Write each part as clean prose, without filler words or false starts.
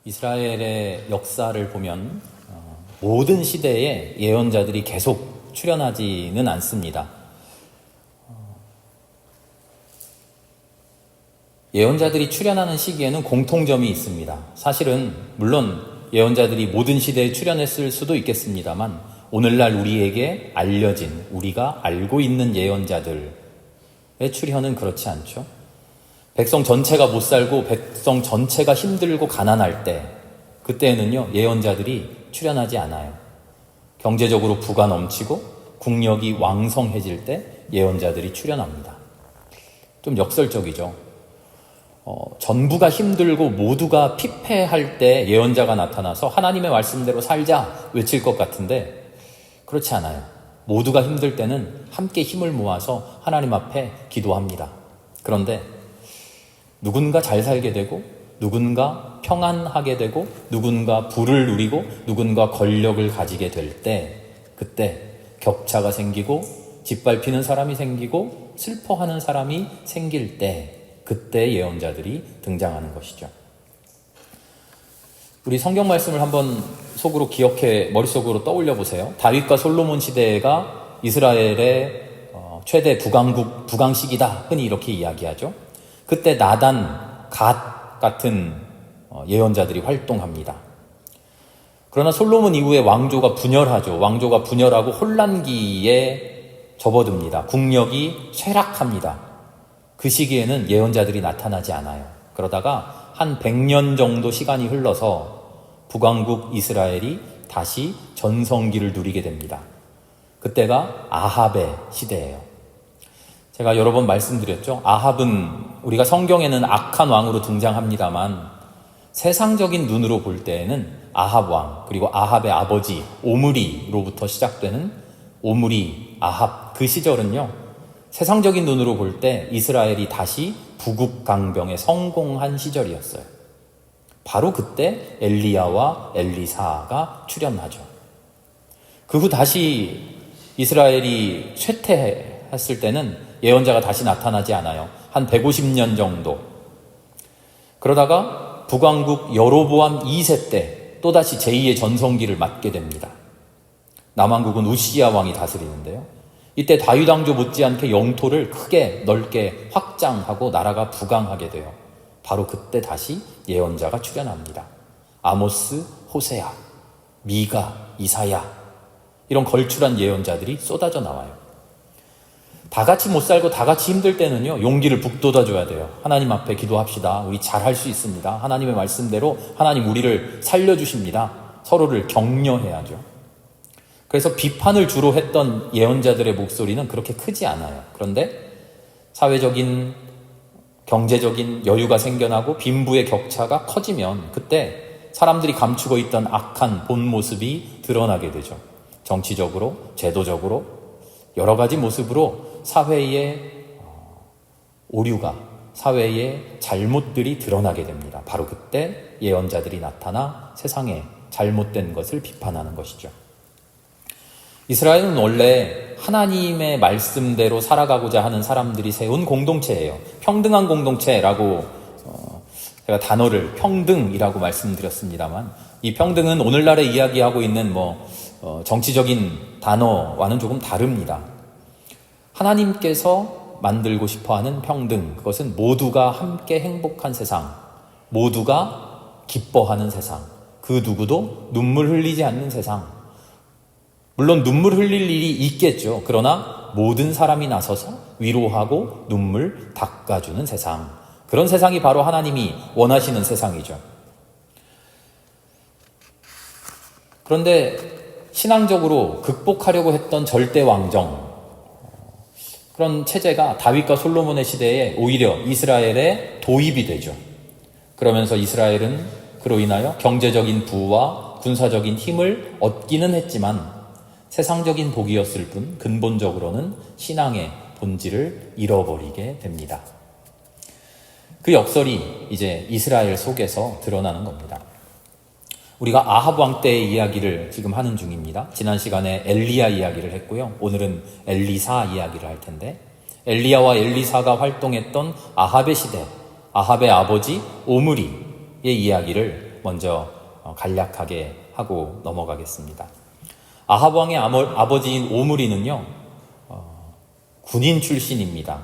이스라엘의 역사를 보면 모든 시대에 예언자들이 계속 출현하지는 않습니다. 예언자들이 출현하는 시기에는 공통점이 있습니다. 사실은 물론 예언자들이 모든 시대에 출현했을 수도 있겠습니다만 오늘날 우리에게 알려진, 우리가 알고 있는 예언자들의 출현은 그렇지 않죠. 백성 전체가 못 살고 백성 전체가 힘들고 가난할 때, 그때는요 예언자들이 출현하지 않아요. 경제적으로 부가 넘치고 국력이 왕성해질 때 예언자들이 출현합니다. 좀 역설적이죠. 전부가 힘들고 모두가 피폐할 때 예언자가 나타나서 하나님의 말씀대로 살자 외칠 것 같은데 그렇지 않아요. 모두가 힘들 때는 함께 힘을 모아서 하나님 앞에 기도합니다. 그런데 누군가 잘 살게 되고 누군가 평안하게 되고 누군가 부를 누리고 누군가 권력을 가지게 될 때, 그때 격차가 생기고 짓밟히는 사람이 생기고 슬퍼하는 사람이 생길 때, 그때 예언자들이 등장하는 것이죠. 우리 성경 말씀을 한번 속으로 기억해 머릿속으로 떠올려 보세요. 다윗과 솔로몬 시대가 이스라엘의 최대 부강시기다, 흔히 이렇게 이야기하죠. 그때 나단, 갓 같은 예언자들이 활동합니다. 그러나 솔로몬 이후에 왕조가 분열하죠. 왕조가 분열하고 혼란기에 접어듭니다. 국력이 쇠락합니다. 그 시기에는 예언자들이 나타나지 않아요. 그러다가 한 100년 정도 시간이 흘러서 북왕국 이스라엘이 다시 전성기를 누리게 됩니다. 그때가 아합의 시대예요. 제가 여러 번 말씀드렸죠. 아합은 우리가 성경에는 악한 왕으로 등장합니다만 세상적인 눈으로 볼 때에는 아합 왕, 그리고 아합의 아버지 오므리로부터 시작되는 오므리, 아합, 그 시절은요 세상적인 눈으로 볼 때 이스라엘이 다시 부국강병에 성공한 시절이었어요. 바로 그때 엘리야와 엘리사가 출현하죠. 그 후 다시 이스라엘이 쇠퇴했을 때는 예언자가 다시 나타나지 않아요. 한 150년 정도. 그러다가 북왕국 여로보암 2세 때 또다시 제2의 전성기를 맞게 됩니다. 남왕국은 우시야 왕이 다스리는데요. 이때 다윗 왕조 못지않게 영토를 크게 넓게 확장하고 나라가 부강하게 돼요. 바로 그때 다시 예언자가 출현합니다. 아모스, 호세아, 미가, 이사야, 이런 걸출한 예언자들이 쏟아져 나와요. 다 같이 못 살고 다 같이 힘들 때는요 용기를 북돋아줘야 돼요. 하나님 앞에 기도합시다. 우리 잘할 수 있습니다. 하나님의 말씀대로 하나님 우리를 살려주십니다. 서로를 격려해야죠. 그래서 비판을 주로 했던 예언자들의 목소리는 그렇게 크지 않아요. 그런데 사회적인, 경제적인 여유가 생겨나고 빈부의 격차가 커지면 그때 사람들이 감추고 있던 악한 본 모습이 드러나게 되죠. 정치적으로, 제도적으로 여러 가지 모습으로 사회의 오류가, 사회의 잘못들이 드러나게 됩니다. 바로 그때 예언자들이 나타나 세상에 잘못된 것을 비판하는 것이죠. 이스라엘은 원래 하나님의 말씀대로 살아가고자 하는 사람들이 세운 공동체예요. 평등한 공동체라고 제가 단어를 평등이라고 말씀드렸습니다만 이 평등은 오늘날에 이야기하고 있는 정치적인 단어와는 조금 다릅니다. 하나님께서 만들고 싶어하는 평등, 그것은 모두가 함께 행복한 세상, 모두가 기뻐하는 세상, 그 누구도 눈물 흘리지 않는 세상. 물론 눈물 흘릴 일이 있겠죠. 그러나 모든 사람이 나서서 위로하고 눈물 닦아주는 세상, 그런 세상이 바로 하나님이 원하시는 세상이죠. 그런데 신앙적으로 극복하려고 했던 절대왕정, 그런 체제가 다윗과 솔로몬의 시대에 오히려 이스라엘에 도입이 되죠. 그러면서 이스라엘은 그로 인하여 경제적인 부와 군사적인 힘을 얻기는 했지만 세상적인 복이었을 뿐 근본적으로는 신앙의 본질을 잃어버리게 됩니다. 그 역설이 이제 이스라엘 속에서 드러나는 겁니다. 우리가 아합 왕 때의 이야기를 지금 하는 중입니다. 지난 시간에 엘리야 이야기를 했고요. 오늘은 엘리사 이야기를 할 텐데, 엘리야와 엘리사가 활동했던 아합의 시대, 아합의 아버지 오므리의 이야기를 먼저 간략하게 하고 넘어가겠습니다. 아합 왕의 아버지인 오므리는요, 군인 출신입니다.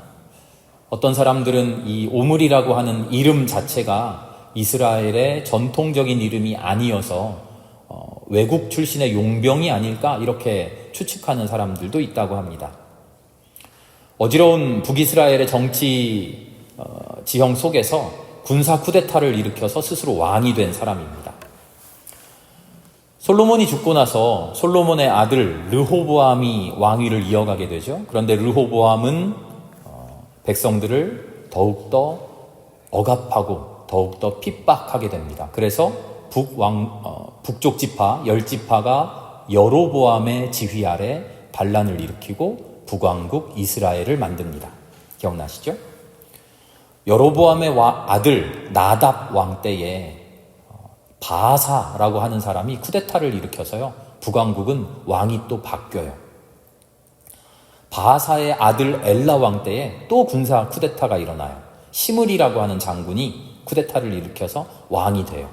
어떤 사람들은 이 오므리라고 하는 이름 자체가 이스라엘의 전통적인 이름이 아니어서 외국 출신의 용병이 아닐까 이렇게 추측하는 사람들도 있다고 합니다. 어지러운 북이스라엘의 정치 지형 속에서 군사 쿠데타를 일으켜서 스스로 왕이 된 사람입니다. 솔로몬이 죽고 나서 솔로몬의 아들 르호보암이 왕위를 이어가게 되죠. 그런데 르호보암은 백성들을 더욱더 억압하고 더욱더 핍박하게 됩니다. 그래서 북쪽 지파 10지파가 여로보암의 지휘 아래 반란을 일으키고 북왕국 이스라엘을 만듭니다. 기억나시죠? 여로보암의 아들 나답 왕 때에 바아사라고 하는 사람이 쿠데타를 일으켜서요, 북왕국은 왕이 또 바뀌어요. 바아사의 아들 엘라 왕 때에 또 군사 쿠데타가 일어나요. 시므리라고 하는 장군이 쿠데타를 일으켜서 왕이 돼요.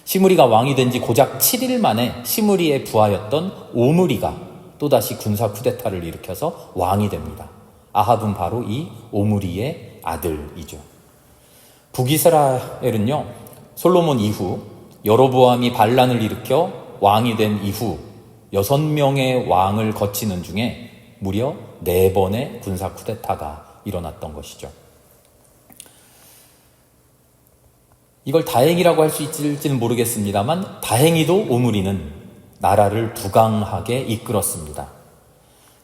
시므리가 왕이 된 지 고작 7일 만에 시므리의 부하였던 오므리가 또다시 군사 쿠데타를 일으켜서 왕이 됩니다. 아합은 바로 이 오므리의 아들이죠. 북이스라엘은요, 솔로몬 이후 여로보암이 반란을 일으켜 왕이 된 이후 6명의 왕을 거치는 중에 무려 4번의 군사 쿠데타가 일어났던 것이죠. 이걸 다행이라고 할 수 있을지는 모르겠습니다만 다행히도 오므리는 나라를 부강하게 이끌었습니다.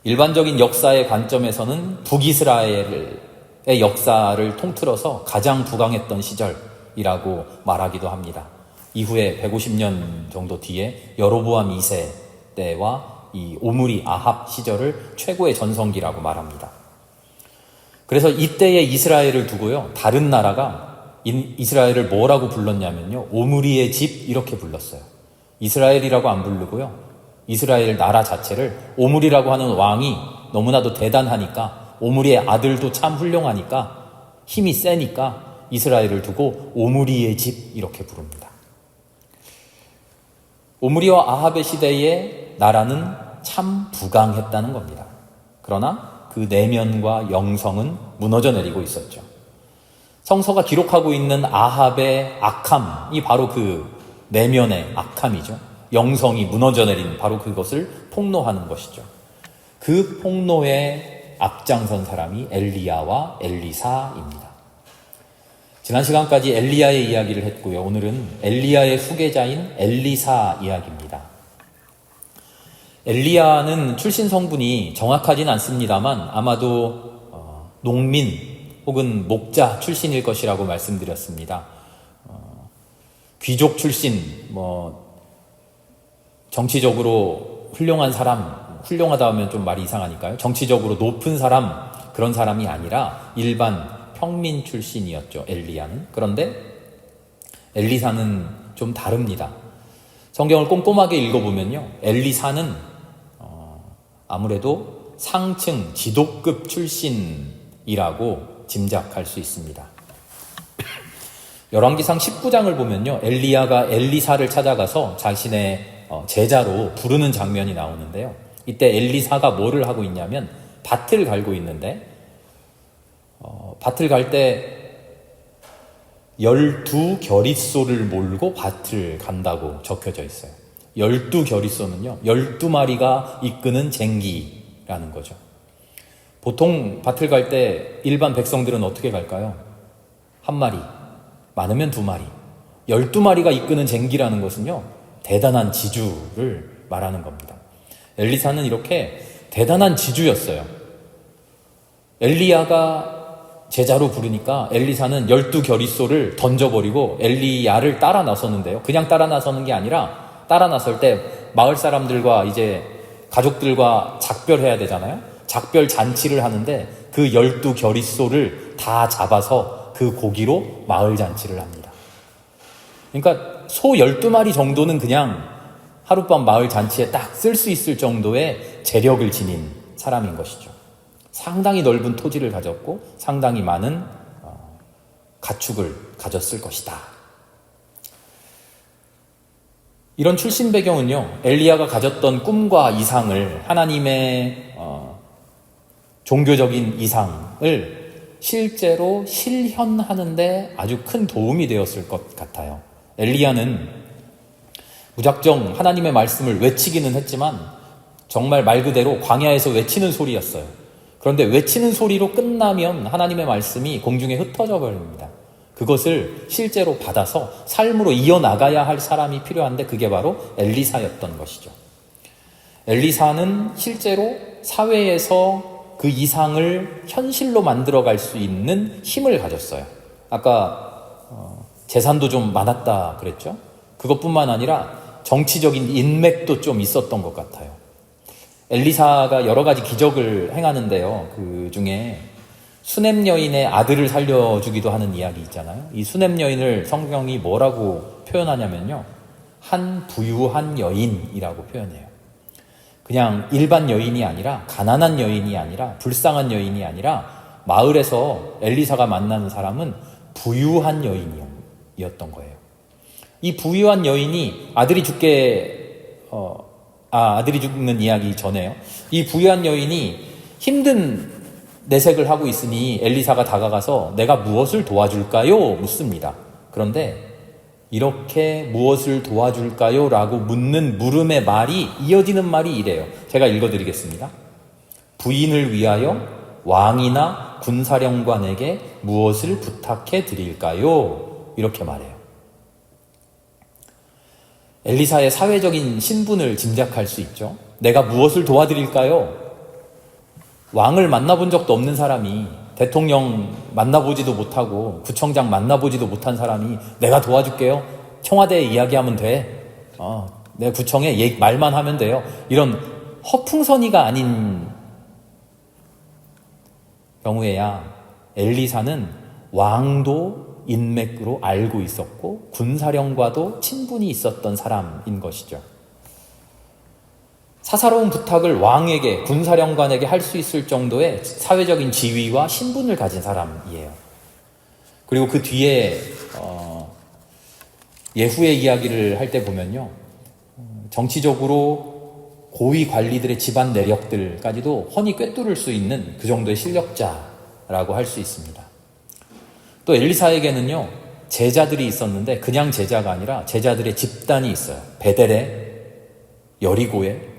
일반적인 역사의 관점에서는 북이스라엘의 역사를 통틀어서 가장 부강했던 시절이라고 말하기도 합니다. 이후에 150년 정도 뒤에 여로보암 2세 때와 이 오므리 아합 시절을 최고의 전성기라고 말합니다. 그래서 이때의 이스라엘을 두고요, 다른 나라가 이스라엘을 뭐라고 불렀냐면요, 오므리의 집 이렇게 불렀어요. 이스라엘이라고 안 부르고요, 이스라엘 나라 자체를 오므리라고 하는 왕이 너무나도 대단하니까, 오므리의 아들도 참 훌륭하니까, 힘이 세니까 이스라엘을 두고 오므리의 집 이렇게 부릅니다. 오므리와 아합의 시대에 나라는 참 부강했다는 겁니다. 그러나 그 내면과 영성은 무너져 내리고 있었죠. 성서가 기록하고 있는 아합의 악함이 바로 그 내면의 악함이죠. 영성이 무너져 내린 바로 그것을 폭로하는 것이죠. 그 폭로에 앞장선 사람이 엘리야와 엘리사입니다. 지난 시간까지 엘리야의 이야기를 했고요. 오늘은 엘리야의 후계자인 엘리사 이야기입니다. 엘리야는 출신 성분이 정확하진 않습니다만 아마도 농민 혹은 목자 출신일 것이라고 말씀드렸습니다. 귀족 출신, 정치적으로 훌륭한 사람, 훌륭하다 하면 좀 말이 이상하니까요. 정치적으로 높은 사람, 그런 사람이 아니라 일반 평민 출신이었죠, 엘리야는. 그런데 엘리사는 좀 다릅니다. 성경을 꼼꼼하게 읽어보면요, 엘리사는 아무래도 상층 지도급 출신이라고 짐작할 수 있습니다. 열왕기상 19장을 보면요, 엘리야가 엘리사를 찾아가서 자신의 제자로 부르는 장면이 나오는데요, 이때 엘리사가 뭐를 하고 있냐면 밭을 갈고 있는데 밭을 갈 때 12겨릿소를 몰고 밭을 간다고 적혀져 있어요. 12겨릿소는요 12마리가 이끄는 쟁기라는 거죠. 보통 밭을 갈 때 일반 백성들은 어떻게 갈까요? 한 마리, 많으면 2마리. 12마리가 이끄는 쟁기라는 것은요, 대단한 지주를 말하는 겁니다. 엘리사는 이렇게 대단한 지주였어요. 엘리야가 제자로 부르니까 엘리사는 12겨릿소를 던져버리고 엘리야를 따라 나섰는데요. 그냥 따라 나서는 게 아니라 따라 나설 때 마을 사람들과 이제 가족들과 작별해야 되잖아요. 작별 잔치를 하는데 그 12겨릿소를 다 잡아서 그 고기로 마을 잔치를 합니다. 그러니까 소 12마리 정도는 그냥 하룻밤 마을 잔치에 딱 쓸 수 있을 정도의 재력을 지닌 사람인 것이죠. 상당히 넓은 토지를 가졌고 상당히 많은 가축을 가졌을 것이다. 이런 출신 배경은요, 엘리야가 가졌던 꿈과 이상을, 하나님의 종교적인 이상을 실제로 실현하는데 아주 큰 도움이 되었을 것 같아요. 엘리야는 무작정 하나님의 말씀을 외치기는 했지만 정말 말 그대로 광야에서 외치는 소리였어요. 그런데 외치는 소리로 끝나면 하나님의 말씀이 공중에 흩어져 버립니다. 그것을 실제로 받아서 삶으로 이어나가야 할 사람이 필요한데 그게 바로 엘리사였던 것이죠. 엘리사는 실제로 사회에서 그 이상을 현실로 만들어갈 수 있는 힘을 가졌어요. 아까 재산도 좀 많았다 그랬죠. 그것뿐만 아니라 정치적인 인맥도 좀 있었던 것 같아요. 엘리사가 여러 가지 기적을 행하는데요. 그 중에 수넴 여인의 아들을 살려주기도 하는 이야기 있잖아요. 이 수넴 여인을 성경이 뭐라고 표현하냐면요, 한 부유한 여인이라고 표현해요. 그냥 일반 여인이 아니라, 가난한 여인이 아니라, 불쌍한 여인이 아니라 마을에서 엘리사가 만나는 사람은 부유한 여인이었던 거예요. 이 부유한 여인이 아들이 죽는 이야기 전에요. 이 부유한 여인이 힘든 내색을 하고 있으니 엘리사가 다가가서 내가 무엇을 도와줄까요? 묻습니다. 그런데 이렇게 무엇을 도와줄까요? 라고 묻는 물음의 말이, 이어지는 말이 이래요. 제가 읽어드리겠습니다. 부인을 위하여 왕이나 군사령관에게 무엇을 부탁해 드릴까요? 이렇게 말해요. 엘리사의 사회적인 신분을 짐작할 수 있죠. 내가 무엇을 도와드릴까요? 왕을 만나본 적도 없는 사람이, 대통령 만나보지도 못하고 구청장 만나보지도 못한 사람이 내가 도와줄게요. 청와대에 이야기하면 돼. 내 구청에 말만 하면 돼요. 이런 허풍선이가 아닌 경우에야 엘리사는 왕도 인맥으로 알고 있었고 군사령과도 친분이 있었던 사람인 것이죠. 사사로운 부탁을 왕에게, 군사령관에게 할 수 있을 정도의 사회적인 지위와 신분을 가진 사람이에요. 그리고 그 뒤에 예후의 이야기를 할 때 보면요, 정치적으로 고위 관리들의 집안 내력들까지도 훤히 꿰뚫을 수 있는 그 정도의 실력자라고 할 수 있습니다. 또 엘리사에게는요, 제자들이 있었는데 그냥 제자가 아니라 제자들의 집단이 있어요. 베델에, 여리고에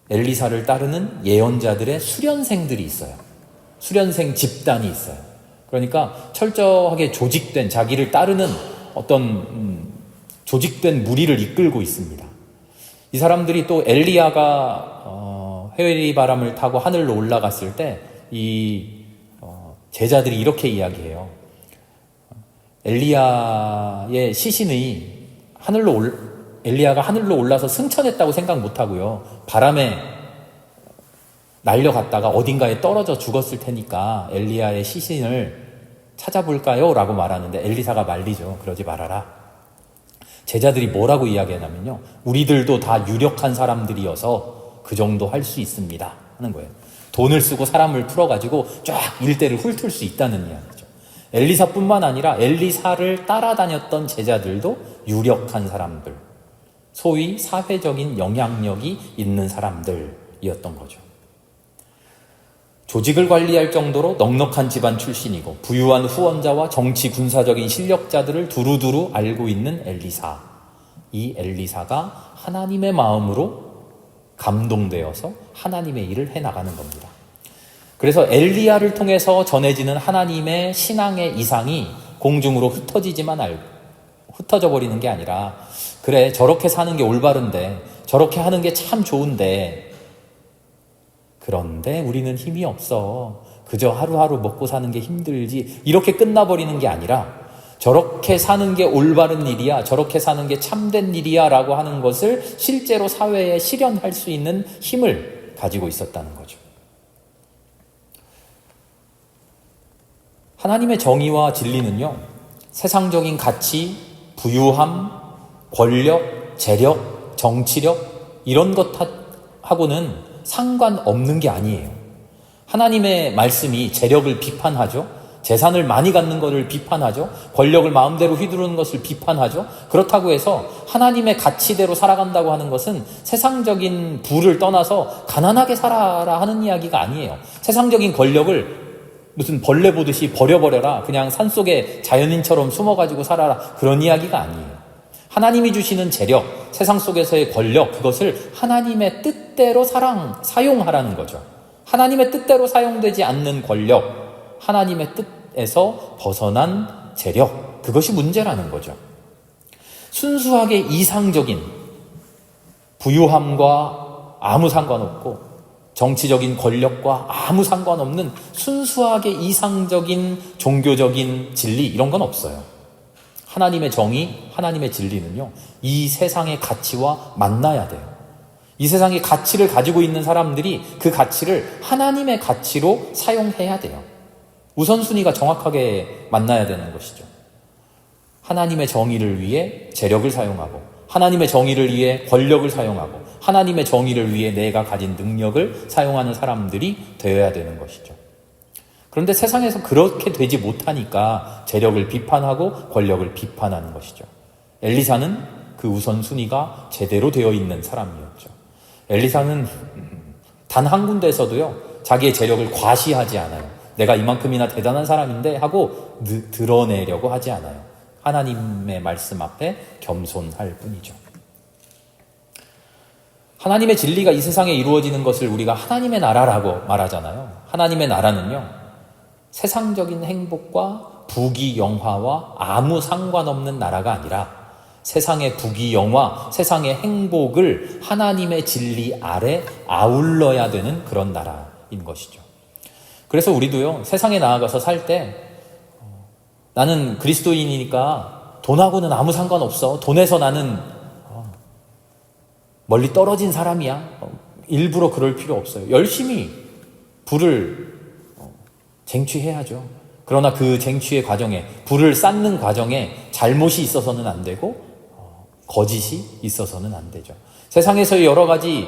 엘리사를 따르는 예언자들의 수련생들이 있어요. 수련생 집단이 있어요. 그러니까 철저하게 조직된, 자기를 따르는 어떤 조직된 무리를 이끌고 있습니다. 이 사람들이 또 엘리야가 회의바람을 타고 하늘로 올라갔을 때 이 제자들이 이렇게 이야기해요. 엘리야의 시신이 엘리야가 하늘로 올라서 승천했다고 생각 못하고요, 바람에 날려갔다가 어딘가에 떨어져 죽었을 테니까 엘리야의 시신을 찾아볼까요? 라고 말하는데 엘리사가 말리죠. 그러지 말아라. 제자들이 뭐라고 이야기하냐면요, 우리들도 다 유력한 사람들이어서 그 정도 할 수 있습니다 하는 거예요. 돈을 쓰고 사람을 풀어가지고 쫙 일대를 훑을 수 있다는 이야기죠. 엘리사뿐만 아니라 엘리사를 따라다녔던 제자들도 유력한 사람들, 소위 사회적인 영향력이 있는 사람들이었던 거죠. 조직을 관리할 정도로 넉넉한 집안 출신이고 부유한 후원자와 정치 군사적인 실력자들을 두루두루 알고 있는 엘리사. 이 엘리사가 하나님의 마음으로 감동되어서 하나님의 일을 해나가는 겁니다. 그래서 엘리야를 통해서 전해지는 하나님의 신앙의 이상이 공중으로 흩어져 버리는 게 아니라, 그래, 저렇게 사는 게 올바른데, 저렇게 하는 게 참 좋은데, 그런데 우리는 힘이 없어, 그저 하루하루 먹고 사는 게 힘들지, 이렇게 끝나버리는 게 아니라 저렇게 사는 게 올바른 일이야, 저렇게 사는 게 참된 일이야 라고 하는 것을 실제로 사회에 실현할 수 있는 힘을 가지고 있었다는 거죠. 하나님의 정의와 진리는요, 세상적인 가치, 부유함, 권력, 재력, 정치력 이런 것하고는 상관없는 게 아니에요. 하나님의 말씀이 재력을 비판하죠. 재산을 많이 갖는 것을 비판하죠. 권력을 마음대로 휘두르는 것을 비판하죠. 그렇다고 해서 하나님의 가치대로 살아간다고 하는 것은 세상적인 부를 떠나서 가난하게 살아라 하는 이야기가 아니에요. 세상적인 권력을 무슨 벌레 보듯이 버려버려라, 그냥 산속에 자연인처럼 숨어가지고 살아라, 그런 이야기가 아니에요. 하나님이 주시는 재력, 세상 속에서의 권력, 그것을 하나님의 뜻대로 사용하라는 거죠. 하나님의 뜻대로 사용되지 않는 권력, 하나님의 뜻에서 벗어난 재력, 그것이 문제라는 거죠. 순수하게 이상적인 부유함과 아무 상관없고 정치적인 권력과 아무 상관없는 순수하게 이상적인 종교적인 진리, 이런 건 없어요. 하나님의 정의, 하나님의 진리는요, 이 세상의 가치와 만나야 돼요. 이 세상의 가치를 가지고 있는 사람들이 그 가치를 하나님의 가치로 사용해야 돼요. 우선순위가 정확하게 만나야 되는 것이죠. 하나님의 정의를 위해 재력을 사용하고, 하나님의 정의를 위해 권력을 사용하고, 하나님의 정의를 위해 내가 가진 능력을 사용하는 사람들이 되어야 되는 것이죠. 그런데 세상에서 그렇게 되지 못하니까 재력을 비판하고 권력을 비판하는 것이죠. 엘리사는 그 우선순위가 제대로 되어 있는 사람이었죠. 엘리사는 단 한 군데에서도요, 자기의 재력을 과시하지 않아요. 내가 이만큼이나 대단한 사람인데 하고 드러내려고 하지 않아요. 하나님의 말씀 앞에 겸손할 뿐이죠. 하나님의 진리가 이 세상에 이루어지는 것을 우리가 하나님의 나라라고 말하잖아요. 하나님의 나라는요, 세상적인 행복과 부귀영화와 아무 상관없는 나라가 아니라 세상의 부귀영화, 세상의 행복을 하나님의 진리 아래 아울러야 되는 그런 나라인 것이죠. 그래서 우리도요, 세상에 나아가서 살 때 나는 그리스도인이니까 돈하고는 아무 상관없어, 돈에서 나는 멀리 떨어진 사람이야, 일부러 그럴 필요 없어요. 열심히 부를 쟁취해야죠. 그러나 그 쟁취의 과정에, 부를 쌓는 과정에 잘못이 있어서는 안 되고 거짓이 있어서는 안 되죠. 세상에서의 여러 가지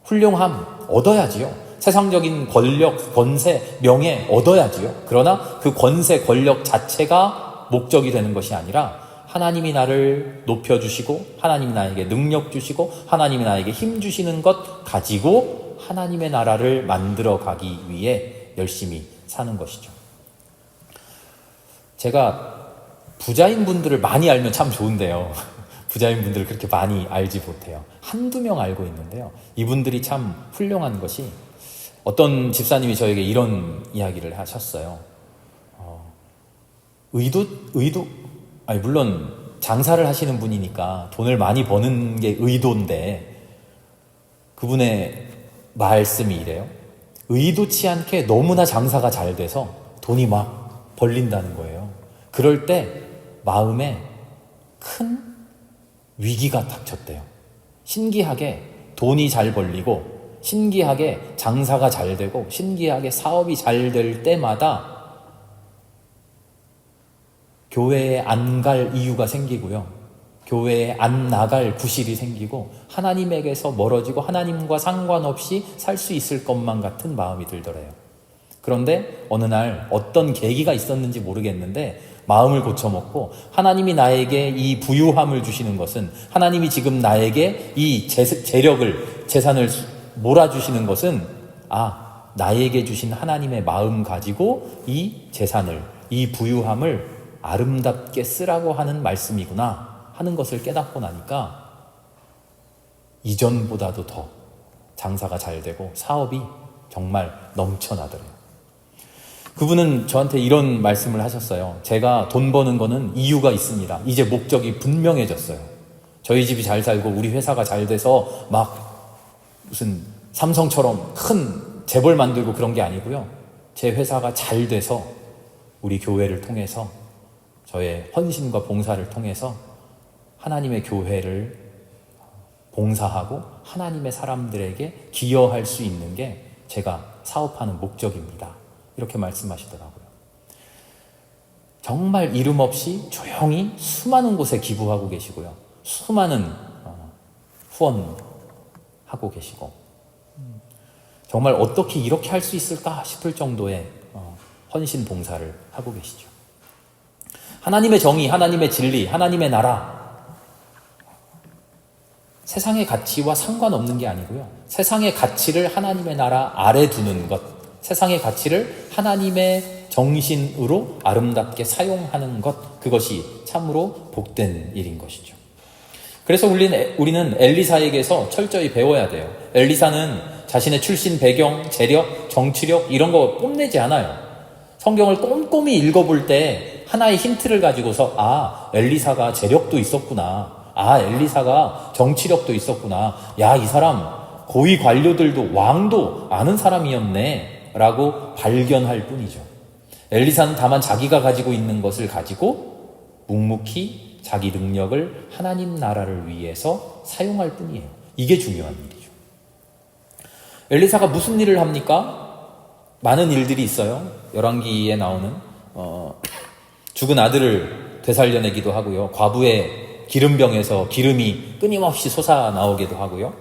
훌륭함 얻어야지요. 세상적인 권력, 권세, 명예 얻어야지요. 그러나 그 권세, 권력 자체가 목적이 되는 것이 아니라 하나님이 나를 높여주시고, 하나님이 나에게 능력 주시고, 하나님이 나에게 힘 주시는 것 가지고 하나님의 나라를 만들어 가기 위해 열심히 사는 것이죠. 제가 부자인 분들을 많이 알면 참 좋은데요, 부자인 분들을 그렇게 많이 알지 못해요. 한두 명 알고 있는데요, 이분들이 참 훌륭한 것이, 어떤 집사님이 저에게 이런 이야기를 하셨어요. 물론 장사를 하시는 분이니까 돈을 많이 버는 게 의도인데, 그분의 말씀이 이래요. 의도치 않게 너무나 장사가 잘 돼서 돈이 막 벌린다는 거예요. 그럴 때 마음에 큰 위기가 닥쳤대요. 신기하게 돈이 잘 벌리고, 신기하게 장사가 잘 되고, 신기하게 사업이 잘 될 때마다 교회에 안 갈 이유가 생기고요, 교회에 안 나갈 구실이 생기고, 하나님에게서 멀어지고 하나님과 상관없이 살 수 있을 것만 같은 마음이 들더래요. 그런데 어느 날 어떤 계기가 있었는지 모르겠는데 마음을 고쳐먹고, 하나님이 나에게 이 부유함을 주시는 것은, 하나님이 지금 나에게 이 재력을, 재산을 몰아주시는 것은, 나에게 주신 하나님의 마음 가지고 이 재산을, 이 부유함을 아름답게 쓰라고 하는 말씀이구나 하는 것을 깨닫고 나니까 이전보다도 더 장사가 잘 되고 사업이 정말 넘쳐나더래요. 그분은 저한테 이런 말씀을 하셨어요. 제가 돈 버는 거는 이유가 있습니다. 이제 목적이 분명해졌어요. 저희 집이 잘 살고 우리 회사가 잘 돼서 막 무슨 삼성처럼 큰 재벌 만들고 그런 게 아니고요, 제 회사가 잘 돼서 우리 교회를 통해서, 저의 헌신과 봉사를 통해서 하나님의 교회를 봉사하고 하나님의 사람들에게 기여할 수 있는 게 제가 사업하는 목적입니다. 이렇게 말씀하시더라고요. 정말 이름 없이 조용히 수많은 곳에 기부하고 계시고요, 수많은 후원하고 계시고, 정말 어떻게 이렇게 할 수 있을까 싶을 정도의 헌신 봉사를 하고 계시죠. 하나님의 정의, 하나님의 진리, 하나님의 나라, 세상의 가치와 상관없는 게 아니고요. 세상의 가치를 하나님의 나라 아래 두는 것, 세상의 가치를 하나님의 정신으로 아름답게 사용하는 것, 그것이 참으로 복된 일인 것이죠. 그래서 우리는 엘리사에게서 철저히 배워야 돼요. 엘리사는 자신의 출신 배경, 재력, 정치력 이런 거 뽐내지 않아요. 성경을 꼼꼼히 읽어볼 때 하나의 힌트를 가지고서 엘리사가 재력도 있었구나. 엘리사가 정치력도 있었구나. 이 사람 고위 관료들도 왕도 아는 사람이었네 라고 발견할 뿐이죠. 엘리사는 다만 자기가 가지고 있는 것을 가지고 묵묵히 자기 능력을 하나님 나라를 위해서 사용할 뿐이에요. 이게 중요한 일이죠. 엘리사가 무슨 일을 합니까? 많은 일들이 있어요. 열왕기에 나오는 죽은 아들을 되살려내기도 하고요. 과부의 기름병에서 기름이 끊임없이 솟아나오기도 하고요.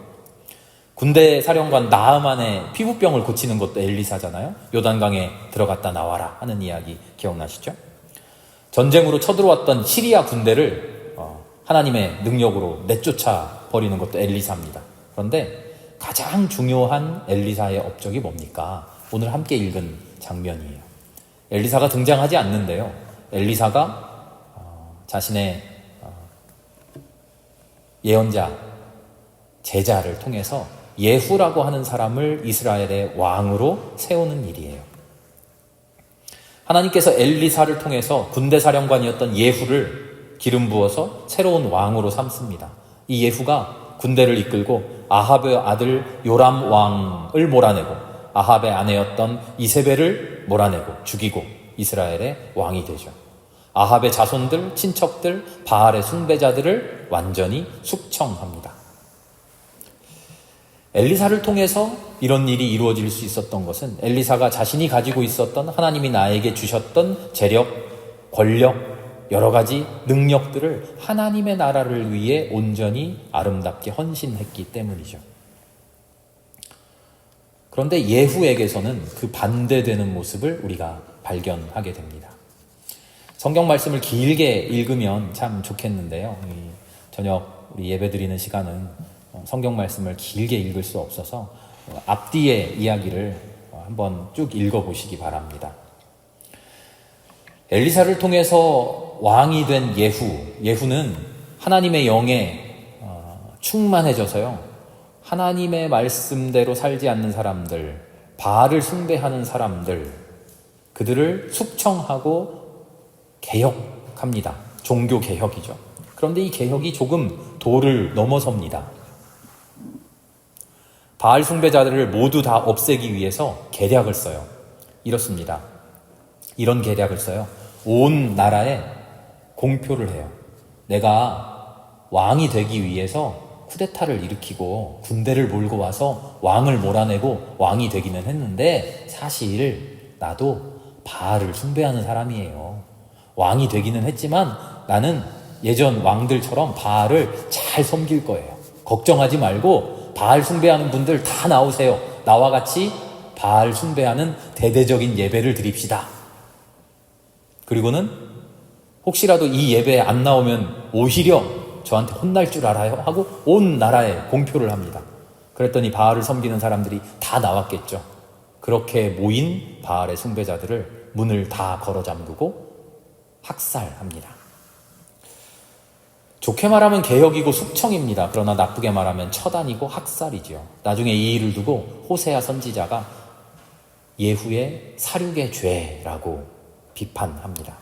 군대 사령관 나아만의 피부병을 고치는 것도 엘리사잖아요. 요단강에 들어갔다 나와라 하는 이야기 기억나시죠? 전쟁으로 쳐들어왔던 시리아 군대를 하나님의 능력으로 내쫓아 버리는 것도 엘리사입니다. 그런데 가장 중요한 엘리사의 업적이 뭡니까? 오늘 함께 읽은 장면이에요. 엘리사가 등장하지 않는데요. 엘리사가 자신의 예언자, 제자를 통해서 예후라고 하는 사람을 이스라엘의 왕으로 세우는 일이에요. 하나님께서 엘리사를 통해서 군대 사령관이었던 예후를 기름 부어서 새로운 왕으로 삼습니다. 이 예후가 군대를 이끌고 아합의 아들 요람 왕을 몰아내고 아합의 아내였던 이세벨을 몰아내고 죽이고 이스라엘의 왕이 되죠. 아합의 자손들, 친척들, 바알의 숭배자들을 완전히 숙청합니다. 엘리사를 통해서 이런 일이 이루어질 수 있었던 것은 엘리사가 자신이 가지고 있었던 하나님이 나에게 주셨던 재력, 권력, 여러 가지 능력들을 하나님의 나라를 위해 온전히 아름답게 헌신했기 때문이죠. 그런데 예후에게서는 그 반대되는 모습을 우리가 발견하게 됩니다. 성경 말씀을 길게 읽으면 참 좋겠는데요. 저녁 우리 예배드리는 시간은 성경 말씀을 길게 읽을 수 없어서 앞뒤의 이야기를 한번 쭉 읽어보시기 바랍니다. 엘리사를 통해서 왕이 된 예후는 하나님의 영에 충만해져서요. 하나님의 말씀대로 살지 않는 사람들, 바알을 숭배하는 사람들, 그들을 숙청하고 개혁합니다. 종교 개혁이죠. 그런데 이 개혁이 조금 도를 넘어섭니다. 바알 숭배자들을 모두 다 없애기 위해서 계략을 써요. 이렇습니다. 이런 계략을 써요. 온 나라에 공표를 해요. 내가 왕이 되기 위해서 쿠데타를 일으키고 군대를 몰고 와서 왕을 몰아내고 왕이 되기는 했는데 사실 나도 바알을 숭배하는 사람이에요. 왕이 되기는 했지만 나는 예전 왕들처럼 바알을 잘 섬길 거예요. 걱정하지 말고 바알 숭배하는 분들 다 나오세요. 나와 같이 바알 숭배하는 대대적인 예배를 드립시다. 그리고는 혹시라도 이 예배에 안 나오면 오히려 저한테 혼날 줄 알아요? 하고 온 나라에 공표를 합니다. 그랬더니 바알을 섬기는 사람들이 다 나왔겠죠. 그렇게 모인 바알의 숭배자들을 문을 다 걸어 잠그고 학살합니다. 좋게 말하면 개혁이고 숙청입니다. 그러나 나쁘게 말하면 처단이고 학살이죠. 나중에 이 일을 두고 호세아 선지자가 예후의 살육의 죄라고 비판합니다.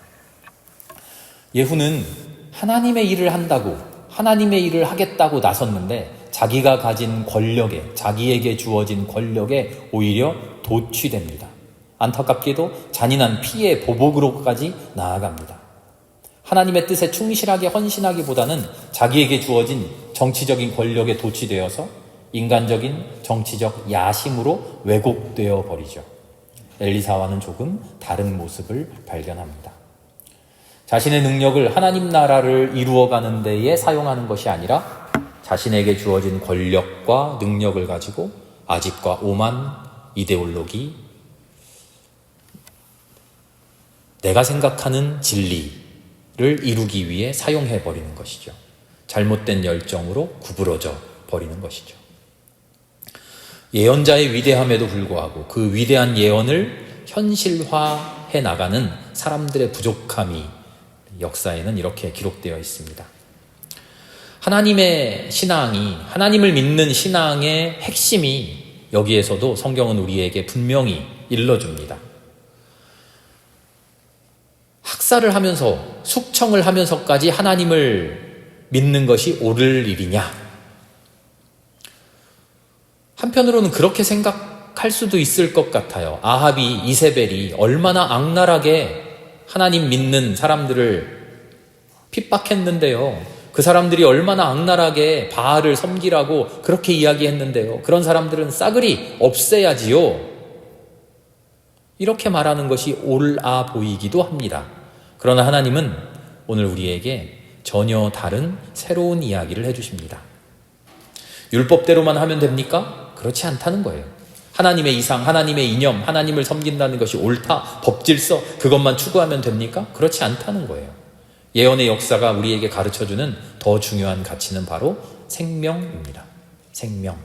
예후는 하나님의 일을 한다고, 하나님의 일을 하겠다고 나섰는데 자기가 가진 권력에, 자기에게 주어진 권력에 오히려 도취됩니다. 안타깝게도 잔인한 피해 보복으로까지 나아갑니다. 하나님의 뜻에 충실하게 헌신하기보다는 자기에게 주어진 정치적인 권력에 도취되어서 인간적인 정치적 야심으로 왜곡되어 버리죠. 엘리사와는 조금 다른 모습을 발견합니다. 자신의 능력을 하나님 나라를 이루어가는 데에 사용하는 것이 아니라 자신에게 주어진 권력과 능력을 가지고 아집과 오만, 이데올로기, 내가 생각하는 진리를 이루기 위해 사용해 버리는 것이죠. 잘못된 열정으로 구부러져 버리는 것이죠. 예언자의 위대함에도 불구하고 그 위대한 예언을 현실화해 나가는 사람들의 부족함이 역사에는 이렇게 기록되어 있습니다. 하나님의 신앙이, 하나님을 믿는 신앙의 핵심이 여기에서도 성경은 우리에게 분명히 일러줍니다. 학살을 하면서, 숙청을 하면서까지 하나님을 믿는 것이 옳을 일이냐? 한편으로는 그렇게 생각할 수도 있을 것 같아요. 아합이, 이세벨이 얼마나 악랄하게 하나님 믿는 사람들을 핍박했는데요. 그 사람들이 얼마나 악랄하게 바알을 섬기라고 그렇게 이야기했는데요. 그런 사람들은 싸그리 없애야지요. 이렇게 말하는 것이 옳아 보이기도 합니다. 그러나 하나님은 오늘 우리에게 전혀 다른 새로운 이야기를 해주십니다. 율법대로만 하면 됩니까? 그렇지 않다는 거예요. 하나님의 이상, 하나님의 이념, 하나님을 섬긴다는 것이 옳다, 법질서, 그것만 추구하면 됩니까? 그렇지 않다는 거예요. 예언의 역사가 우리에게 가르쳐주는 더 중요한 가치는 바로 생명입니다. 생명.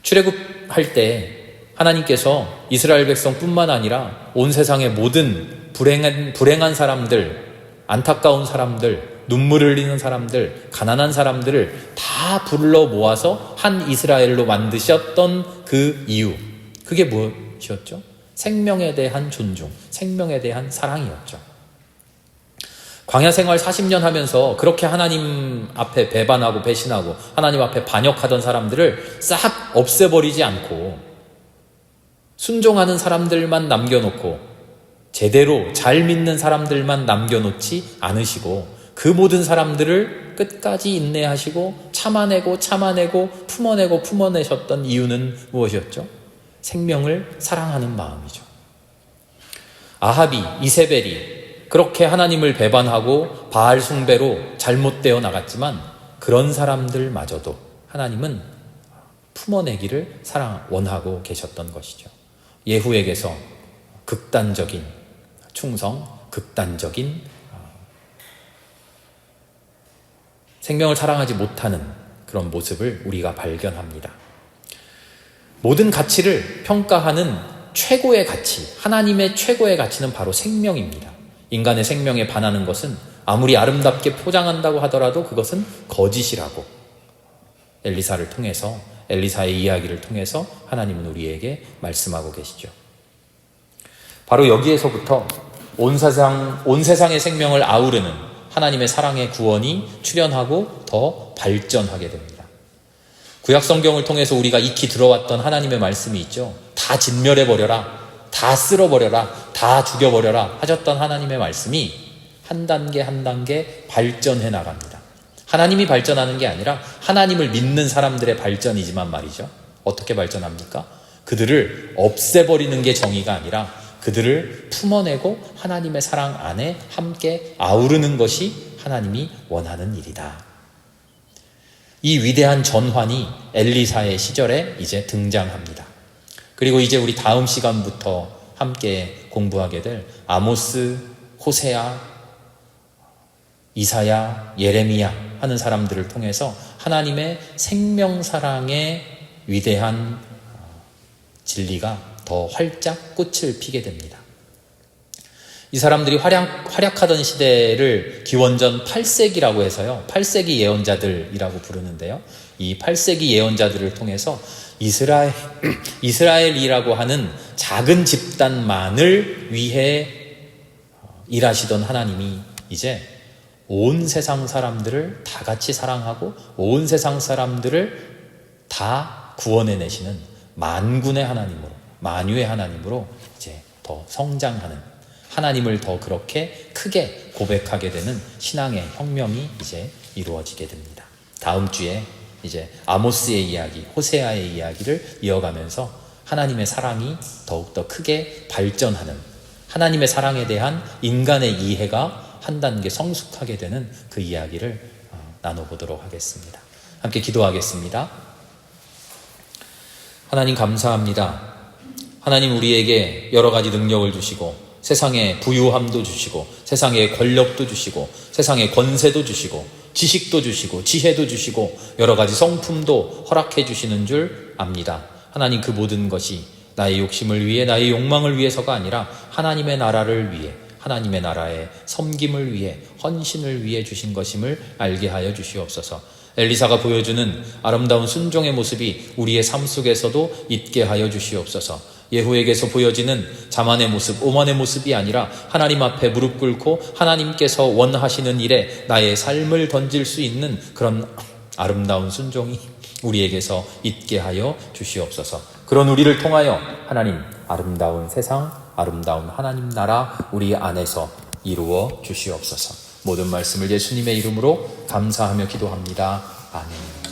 출애굽할 때 하나님께서 이스라엘 백성뿐만 아니라 온 세상의 모든 불행한 사람들, 안타까운 사람들, 눈물 흘리는 사람들, 가난한 사람들을 다 불러 모아서 한 이스라엘로 만드셨던 그 이유, 그게 무엇이었죠? 생명에 대한 존중, 생명에 대한 사랑이었죠. 광야 생활 40년 하면서 그렇게 하나님 앞에 배반하고 배신하고 하나님 앞에 반역하던 사람들을 싹 없애버리지 않고 순종하는 사람들만 남겨놓고 제대로 잘 믿는 사람들만 남겨놓지 않으시고 그 모든 사람들을 끝까지 인내하시고 참아내고 품어내셨던 이유는 무엇이었죠? 생명을 사랑하는 마음이죠. 아합이, 이세벨이 그렇게 하나님을 배반하고 바알 숭배로 잘못되어 나갔지만 그런 사람들마저도 하나님은 품어내기를 원하고 계셨던 것이죠. 예후에게서 극단적인 충성, 극단적인 생명을 사랑하지 못하는 그런 모습을 우리가 발견합니다. 모든 가치를 평가하는 최고의 가치, 하나님의 최고의 가치는 바로 생명입니다. 인간의 생명에 반하는 것은 아무리 아름답게 포장한다고 하더라도 그것은 거짓이라고 엘리사의 이야기를 통해서 하나님은 우리에게 말씀하고 계시죠. 바로 여기에서부터 온 세상의 생명을 아우르는 하나님의 사랑의 구원이 출현하고 더 발전하게 됩니다. 구약 성경을 통해서 우리가 익히 들어왔던 하나님의 말씀이 있죠. 다 진멸해버려라, 다 쓸어버려라, 다 죽여버려라 하셨던 하나님의 말씀이 한 단계 한 단계 발전해 나갑니다. 하나님이 발전하는 게 아니라 하나님을 믿는 사람들의 발전이지만 말이죠. 어떻게 발전합니까? 그들을 없애버리는 게 정의가 아니라 그들을 품어내고 하나님의 사랑 안에 함께 아우르는 것이 하나님이 원하는 일이다. 이 위대한 전환이 엘리사의 시절에 이제 등장합니다. 그리고 이제 우리 다음 시간부터 함께 공부하게 될 아모스, 호세아, 이사야, 예레미야 하는 사람들을 통해서 하나님의 생명사랑의 위대한 진리가 더 활짝 꽃을 피게 됩니다. 이 사람들이 활약하던 시대를 기원전 8세기라고 해서요, 8세기 예언자들이라고 부르는데요, 이 8세기 예언자들을 통해서 이스라엘이라고 하는 작은 집단만을 위해 일하시던 하나님이 이제 온 세상 사람들을 다 같이 사랑하고 온 세상 사람들을 다 구원해내시는 만군의 하나님으로, 만유의 하나님으로 이제 더 성장하는, 하나님을 더 그렇게 크게 고백하게 되는 신앙의 혁명이 이제 이루어지게 됩니다. 다음 주에 이제 아모스의 이야기, 호세아의 이야기를 이어가면서 하나님의 사랑이 더욱더 크게 발전하는, 하나님의 사랑에 대한 인간의 이해가 한 단계 성숙하게 되는 그 이야기를 나눠보도록 하겠습니다. 함께 기도하겠습니다. 하나님 감사합니다. 하나님 우리에게 여러 가지 능력을 주시고 세상의 부유함도 주시고 세상의 권력도 주시고 세상의 권세도 주시고 지식도 주시고 지혜도 주시고 여러 가지 성품도 허락해 주시는 줄 압니다. 하나님 그 모든 것이 나의 욕심을 위해 나의 욕망을 위해서가 아니라 하나님의 나라를 위해 하나님의 나라의 섬김을 위해 헌신을 위해 주신 것임을 알게 하여 주시옵소서. 엘리사가 보여주는 아름다운 순종의 모습이 우리의 삶 속에서도 있게 하여 주시옵소서. 예후에게서 보여지는 자만의 모습, 오만의 모습이 아니라 하나님 앞에 무릎 꿇고 하나님께서 원하시는 일에 나의 삶을 던질 수 있는 그런 아름다운 순종이 우리에게서 있게 하여 주시옵소서. 그런 우리를 통하여 하나님 아름다운 세상, 아름다운 하나님 나라 우리 안에서 이루어 주시옵소서. 모든 말씀을 예수님의 이름으로 감사하며 기도합니다. 아멘.